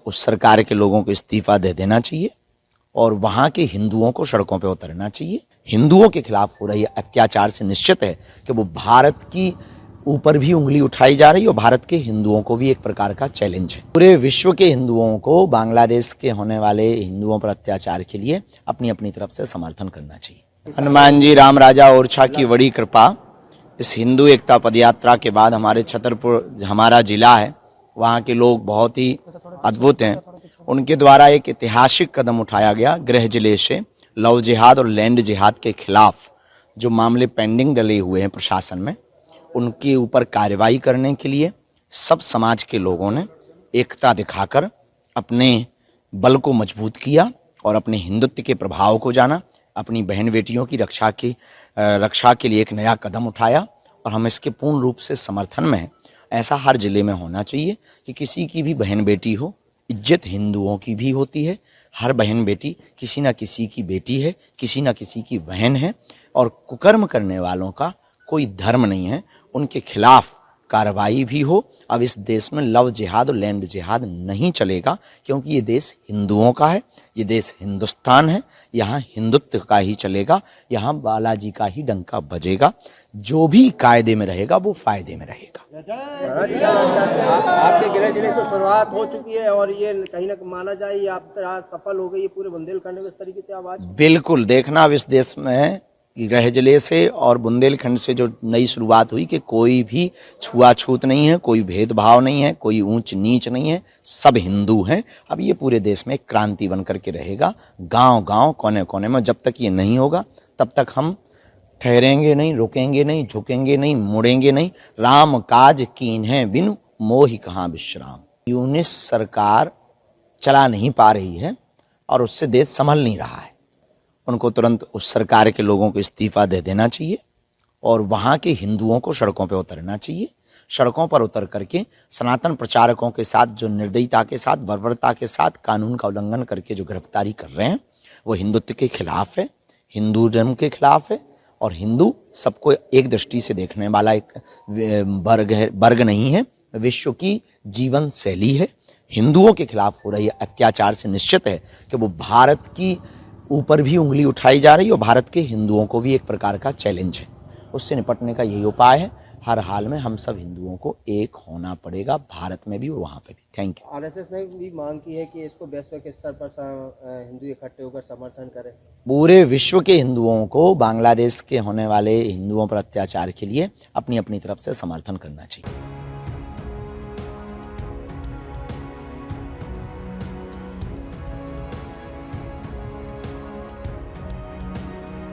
उस सरकार के लोगों को इस्तीफा दे देना चाहिए और वहां के हिंदुओं को सड़कों पर उतरना चाहिए। हिंदुओं के खिलाफ हो रही अत्याचार से निश्चित है कि वो भारत की ऊपर भी उंगली उठाई जा रही है और भारत के हिंदुओं को भी एक प्रकार का चैलेंज है। पूरे विश्व के हिंदुओं को बांग्लादेश के होने वाले हिंदुओं पर अत्याचार के लिए अपनी अपनी तरफ से समर्थन करना चाहिए। हनुमान जी राम राजा ओरछा की बड़ी कृपा, इस हिंदू एकता पदयात्रा के बाद हमारे छतरपुर हमारा जिला है, वहाँ के लोग बहुत ही अद्भुत हैं। उनके द्वारा एक ऐतिहासिक कदम उठाया गया। गृह जिले से लव जिहाद और लैंड जिहाद के खिलाफ जो मामले पेंडिंग डले हुए हैं प्रशासन में, उनके ऊपर कार्रवाई करने के लिए सब समाज के लोगों ने एकता दिखाकर अपने बल को मजबूत किया और अपने हिंदुत्व के प्रभाव को जाना, अपनी बहन बेटियों की रक्षा के लिए एक नया कदम उठाया और हम इसके पूर्ण रूप से समर्थन में हैं। ऐसा हर जिले में होना चाहिए कि किसी की भी बहन बेटी हो, इज्जत हिंदुओं की भी होती है। हर बहन बेटी किसी न किसी की बेटी है, किसी न किसी की बहन है और कुकर्म करने वालों का कोई धर्म नहीं है। उनके खिलाफ कार्रवाई भी हो। अब इस देश में लव जिहाद और लैंड जिहाद नहीं चलेगा, क्योंकि ये देश हिंदुओं का है, ये देश हिंदुस्तान है। यहाँ हिंदुत्व का ही चलेगा, यहाँ बालाजी का ही डंका बजेगा। जो भी कायदे में रहेगा वो फायदे में रहेगा। आपके गृह जिले से शुरुआत हो चुकी है और ये कहीं ना माना जाए ये आप सफल हो गई है पूरे बुंदेलखंड में इस तरीके से आवाज। बिल्कुल, देखना अब इस देश में गृह जिले से और बुंदेलखंड से जो नई शुरुआत हुई कि कोई भी छुआछूत नहीं है, कोई भेदभाव नहीं है, कोई ऊंच नीच नहीं है, सब हिंदू हैं। अब ये पूरे देश में क्रांति बन करके रहेगा, गांव गांव कोने कोने में। जब तक ये नहीं होगा तब तक हम ठहरेंगे नहीं, रुकेंगे नहीं, झुकेंगे नहीं, मुड़ेंगे नहीं। राम काज कीन्हे बिनु मोहि कहाँ विश्राम। यूनिस सरकार चला नहीं पा रही है और उससे देश संभल नहीं रहा है। उनको तुरंत उस सरकार के लोगों को इस्तीफा दे देना चाहिए और वहाँ के हिंदुओं को सड़कों पर उतरना चाहिए। सड़कों पर उतर करके सनातन प्रचारकों के साथ जो निर्दयता के साथ, बर्बरता के साथ कानून का उल्लंघन करके जो गिरफ्तारी कर रहे हैं, वो हिंदुत्व के खिलाफ है, हिंदू धर्म के खिलाफ है। और हिंदू सबको एक दृष्टि से देखने वाला एक वर्ग नहीं है, विश्व की जीवन शैली है। हिंदुओं के खिलाफ हो रही अत्याचार से निश्चित है कि वो भारत की ऊपर भी उंगली उठाई जा रही है और भारत के हिंदुओं को भी एक प्रकार का चैलेंज है। उससे निपटने का यही उपाय है। हर हाल में हम सब हिंदुओं को एक होना पड़ेगा, भारत में भी और वहाँ पे भी। Thank you. आरएसएस ने भी मांग की है कि इसको वैश्विक स्तर पर हिंदू इकट्ठे होकर समर्थन करें। पूरे विश्व के हिंदुओं को बांग्लादेश के होने वाले हिंदुओं पर अत्याचार के लिए अपनी अपनी तरफ से समर्थन करना चाहिए।